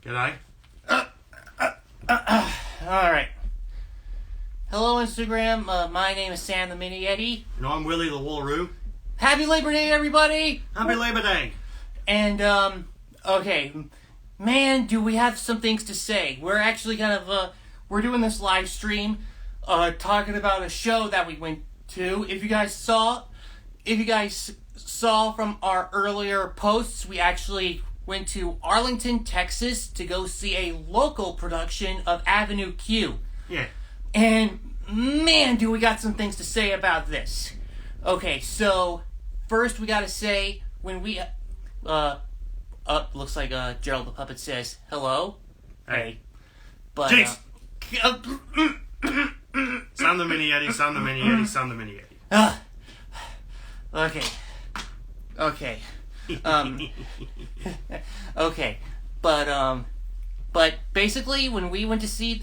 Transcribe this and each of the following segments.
G'day. Alright. Hello, Instagram. My name is Sam the Mini Yeti. And I'm Willy the Wallaroo. Happy Labor Day, everybody! Happy Labor Day! And, okay. Man, do we have some things to say. We're actually we're doing this live stream, talking about a show that we went to. If you guys saw from our earlier posts, we actually went to Arlington, Texas to go see a local production of Avenue Q. Yeah. And man, do we got some things to say about this. Okay, so first we gotta say when we looks like Gerald the Puppet says hello. Hey. But Jeez. Sam the Mini Yeti, Sam the Mini Yeti, Sam the Mini Yeti. Okay. Okay. But basically when we went to see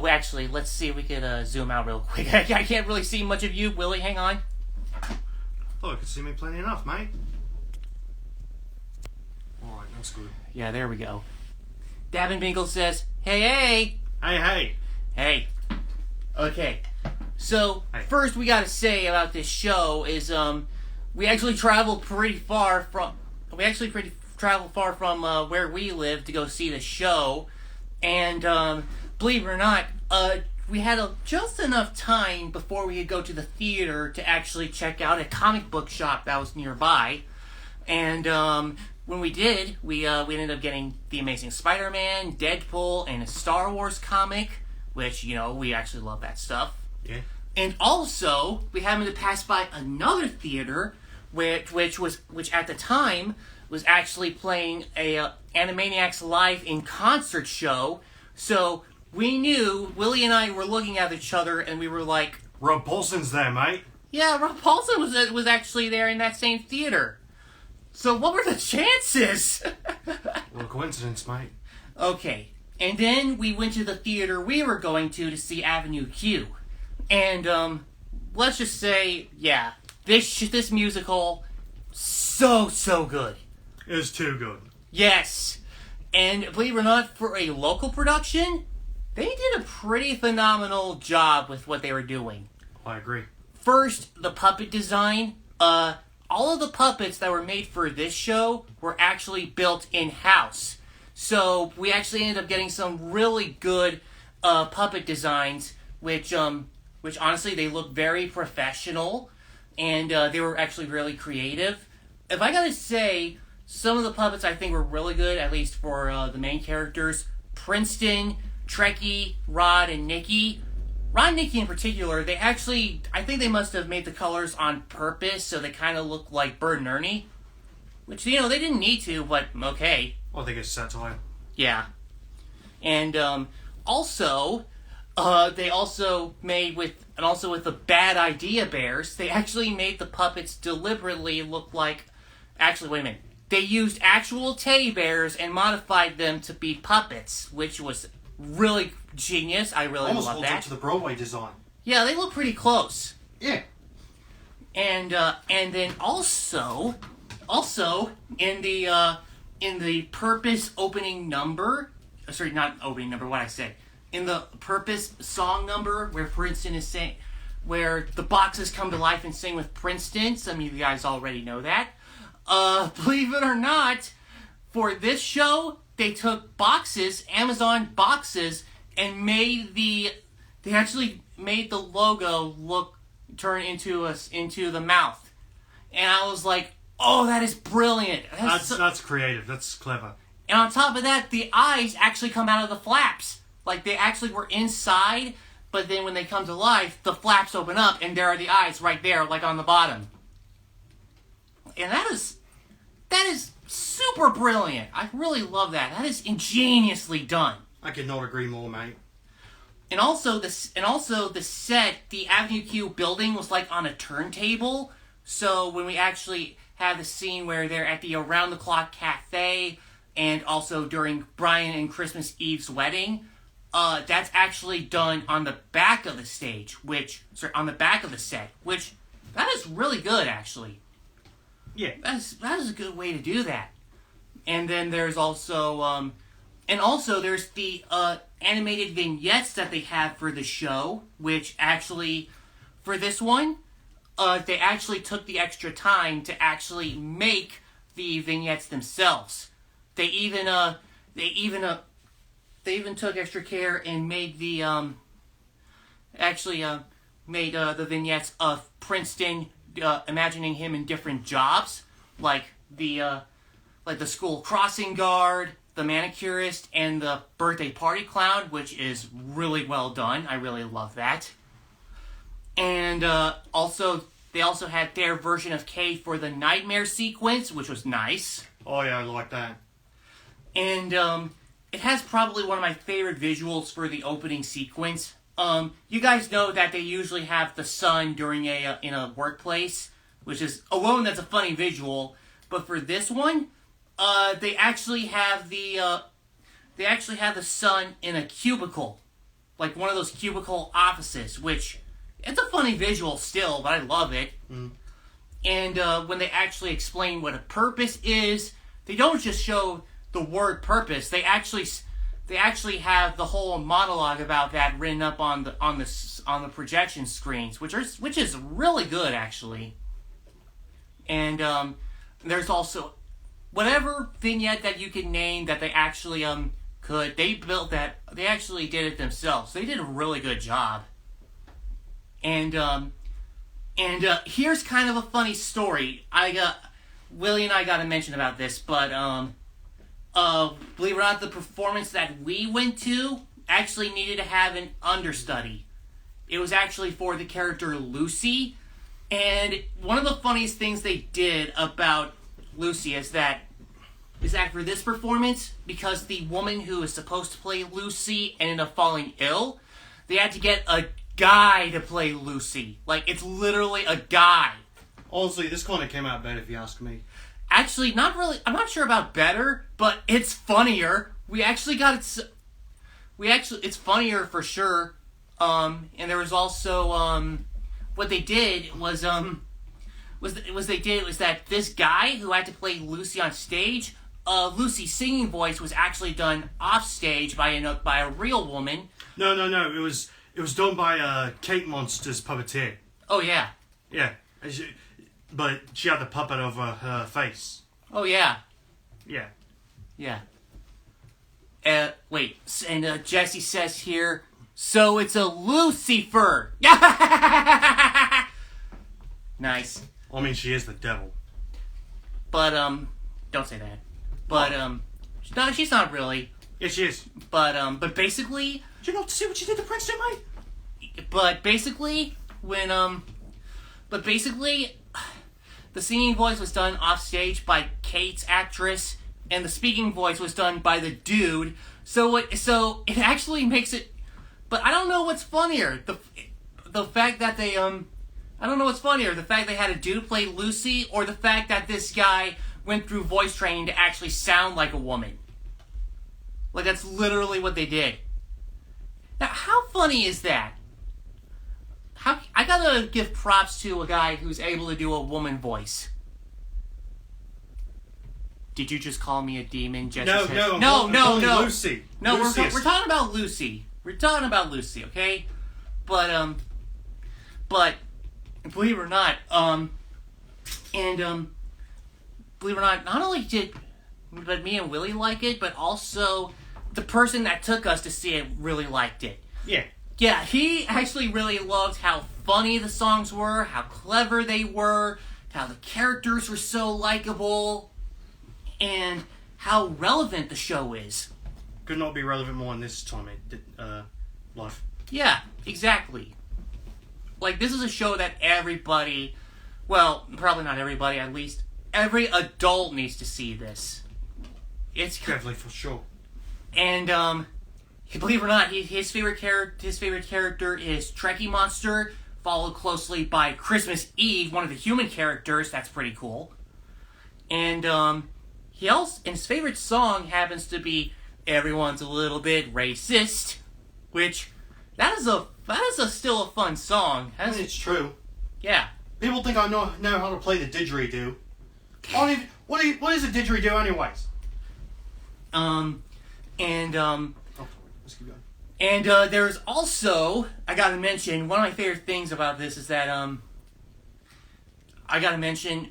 actually, let's see if we could zoom out real quick. I can't really see much of you. Willy, hang on. Oh, you can see me plenty enough, mate. Alright, that's good. Yeah, there we go. Davin Bingle says, hey. Hey. Okay. So, Hey. First we gotta say about this show is, we actually traveled pretty far from where we live to go see the show. And, believe it or not, we had just enough time before we could go to the theater to actually check out a comic book shop that was nearby. And when we did, we ended up getting The Amazing Spider-Man, Deadpool, and a Star Wars comic, which, we actually love that stuff. Yeah. And also, we happened to pass by another theater, which at the time was actually playing a Animaniacs Live in Concert show. So we knew, Willy and I were looking at each other, and we were like, Rob Paulson's there, mate. yeah, Rob Paulson was actually there in that same theater. So what were the chances? What a coincidence, mate. Okay, and then we went to the theater we were going to see Avenue Q. And, let's just say, yeah, this musical, so good. It was too good. Yes. And believe it or not, for a local production, they did a pretty phenomenal job with what they were doing. I agree. First, the puppet design. All of the puppets that were made for this show were actually built in-house. So we actually ended up getting some really good puppet designs, which honestly, they look very professional, and they were actually really creative. If I gotta say, some of the puppets I think were really good, at least for the main characters. Princeton, Trekkie, Rod, and Nikki. Rod and Nikki in particular, I think they must have made the colors on purpose, so they kind of look like Bert and Ernie. Which, they didn't need to, but okay. I think it's satire. Yeah. And also, they also made with the Bad Idea Bears, they actually made the puppets deliberately look like... Actually, wait a minute. They used actual teddy bears and modified them to be puppets, which was really genius. I really Almost love holds up that. to the Broadway design. Yeah, they look pretty close. Yeah. And then also in the Purpose opening number, sorry, not opening number, what I said. In the Purpose song number where Princeton is saying, where the boxes come to life and sing with Princeton, some of you guys already know that. Believe it or not, for this show, they took boxes, Amazon boxes, and they actually made the logo turn into the mouth. And I was like, oh, that is brilliant. That's creative. That's clever. And on top of that, the eyes actually come out of the flaps. Like, they actually were inside, but then when they come to life, the flaps open up, and there are the eyes right there, like on the bottom. And that is super brilliant. I really love that. That is ingeniously done. I could not agree more, mate. And also the set, the Avenue Q building was like on a turntable. So when we actually have the scene where they're at the Around the Clock Cafe, and also during Brian and Christmas Eve's wedding, that's actually done on the back of the stage, on the back of the set, which that is really good, actually. Yeah. That is a good way to do that. And then there's also there's the animated vignettes that they have for the show, which actually, for this one, they actually took the extra time to actually make the vignettes themselves. They even took extra care and made the the vignettes of Princeton, imagining him in different jobs, like the school crossing guard, the manicurist, and the birthday party clown, which is really well done. I really love that. And they also had their version of K for the nightmare sequence, which was nice. Oh yeah, I like that. And it has probably one of my favorite visuals for the opening sequence. You guys know that they usually have the sun during in a workplace, which is alone that's a funny visual. But for this one, they actually have the sun in a cubicle, like one of those cubicle offices, which it's a funny visual still, but I love it. Mm. And when they actually explain what a purpose is, they don't just show the word purpose. They actually have the whole monologue about that written up on the projection screens, which is really good actually. And there's also whatever vignette that you can name that they actually they built that, they actually did it themselves. They did a really good job. And here's kind of a funny story. Willy and I got to mention about this, but believe it or not, the performance that we went to actually needed to have an understudy. It was actually for the character Lucy, and one of the funniest things they did about Lucy is that for this performance, because the woman who is supposed to play Lucy ended up falling ill, they had to get a guy to play Lucy. Like, it's literally a guy. Honestly, this kind of came out bad if you ask me. Actually, not really. I'm not sure about better, but it's funnier. It's funnier for sure. And there was also what they did was that this guy who had to play Lucy on stage, Lucy's singing voice was actually done off stage by a real woman. No. It was done by Cake Monster's puppeteer. Oh yeah. Yeah. But she had the puppet over her face. Oh, yeah. Yeah. Yeah. Wait, and Jesse says here, so it's a Lucifer! Nice. I mean, she is the devil. But, don't say that. But, no, she's not really. Yeah, she is. But basically... Did you not see what she did to Princeton, mate? But basically, the singing voice was done off stage by Kate's actress, and the speaking voice was done by the dude. So it actually makes it. But I don't know what's funnier, the fact that they I don't know what's funnier, the fact they had a dude play Lucy, or the fact that this guy went through voice training to actually sound like a woman. Like, that's literally what they did. Now, how funny is that? I gotta give props to a guy who's able to do a woman voice. Did you just call me a demon? Jesse No. Lucy. No, we're talking about Lucy. We're talking about Lucy, okay? But believe it or not, believe it or not only did me and Willy like it, but also the person that took us to see it really liked it. Yeah. Yeah, he actually really loved how funny the songs were, how clever they were, how the characters were so likable, and how relevant the show is. Could not be relevant more in this time life. Yeah, exactly. Like, this is a show that everybody, well, probably not everybody, at least every adult needs to see this. It's definitely for sure. And believe it or not, his favorite character is Trekkie Monster, followed closely by Christmas Eve, one of the human characters. That's pretty cool. And his favorite song happens to be "Everyone's a Little Bit Racist," which that is still a fun song. I mean, it's true. Yeah. People think I know how to play the didgeridoo. What is a didgeridoo anyways? Let's keep going. And there's also, I gotta mention, one of my favorite things about this is that I gotta mention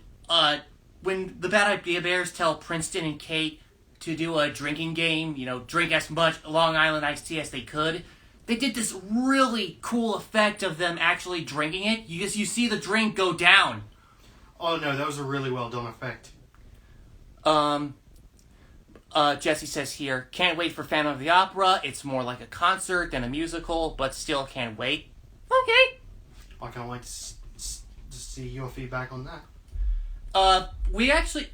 when the Bad Idea Bears tell Princeton and Kate to do a drinking game, drink as much Long Island iced tea as they could. They did this really cool effect of them actually drinking it. You see the drink go down. Oh no, that was a really well done effect. Jesse says here, can't wait for Phantom of the Opera. It's more like a concert than a musical, but still can't wait. Okay. I can't wait to see your feedback on that. We actually,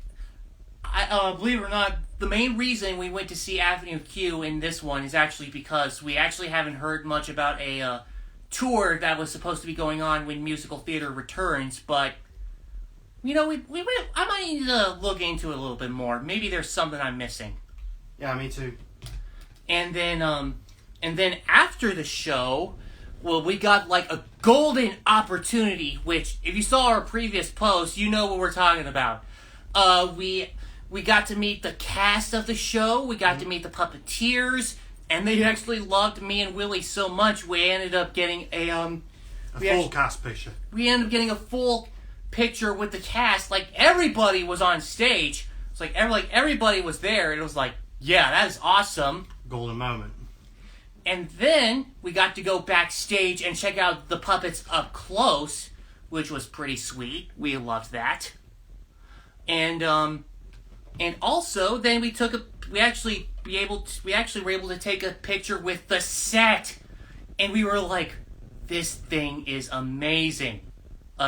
believe it or not, the main reason we went to see Avenue Q in this one is actually because we actually haven't heard much about a tour that was supposed to be going on when musical theater returns, but I might need to look into it a little bit more. Maybe there's something I'm missing. Yeah, me too. And then after the show, well, we got like a golden opportunity, which if you saw our previous post, you know what we're talking about. We got to meet the cast of the show. We got to meet the puppeteers, and they actually loved me and Willy so much. We ended up getting a full cast picture. We ended up getting a full picture with the cast. Like everybody was on stage. It's like everybody was there. It was like, yeah, that is awesome. Golden moment. And then we got to go backstage and check out the puppets up close, which was pretty sweet. We loved that. And also then we actually were able to take a picture with the set, and we were like, this thing is amazing.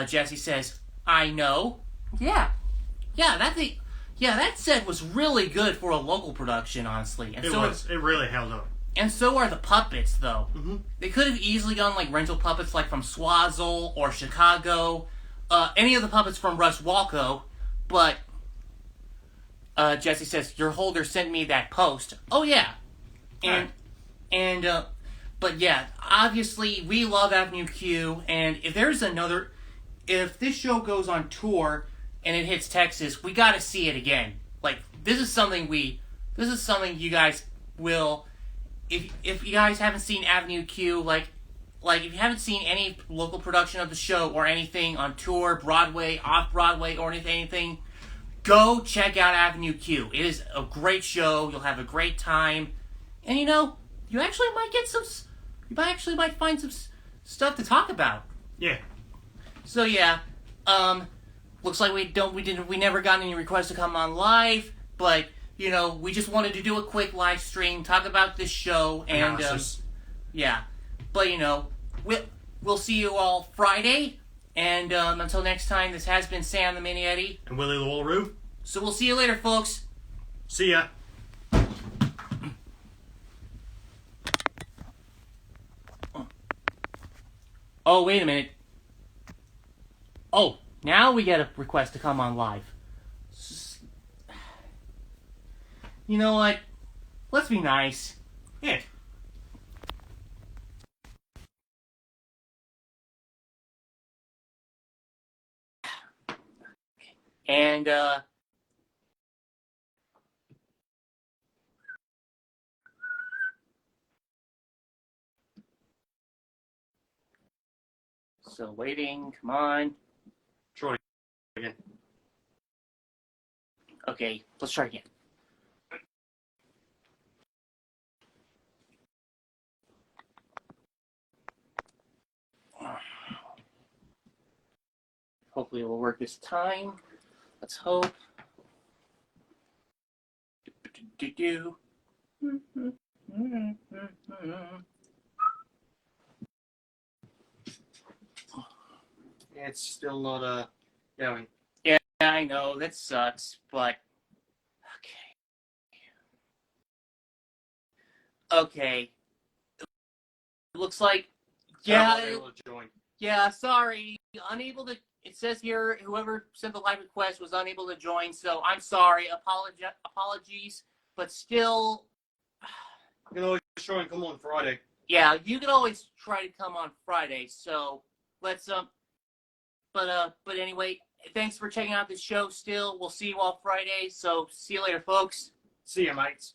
Jesse says, I know. Yeah, that set was really good for a local production, honestly. And it really held up. And so are the puppets, though. Mm-hmm. They could have easily gone like rental puppets, like from Swazzle or Chicago, any of the puppets from Russ Walco. But Jesse says your holder sent me that post. Oh yeah, but yeah, obviously we love Avenue Q, and if this show goes on tour and it hits Texas, we got to see it again. Like this is something you guys will. If you guys haven't seen Avenue Q, like if you haven't seen any local production of the show or anything on tour, Broadway, off-Broadway, or anything, go check out Avenue Q. It is a great show. You'll have a great time. And you actually might find some stuff to talk about. Yeah. So yeah, looks like we never got any requests to come on live, but we just wanted to do a quick live stream, talk about this show, and yeah. But we'll see you all Friday, and until next time, this has been Sam the Mini Yeti and Willy the Walroo. So we'll see you later, folks. See ya. Oh, wait a minute. Oh, now we get a request to come on live. You know what? Let's be nice. Yeah. And, so waiting, come on. Try again. Okay, let's try again. Hopefully it will work this time. Let's hope. It's still not going. Yeah, I know, that sucks, but okay. It looks like yeah, sorry. Unable to. It says here whoever sent the live request was unable to join, so I'm sorry. Apologies, but still. You can always try and come on Friday. Yeah, you can always try to come on Friday. So let's but anyway, thanks for checking out this show. Still, we'll see you all Friday. So see you later, folks. See ya, mates.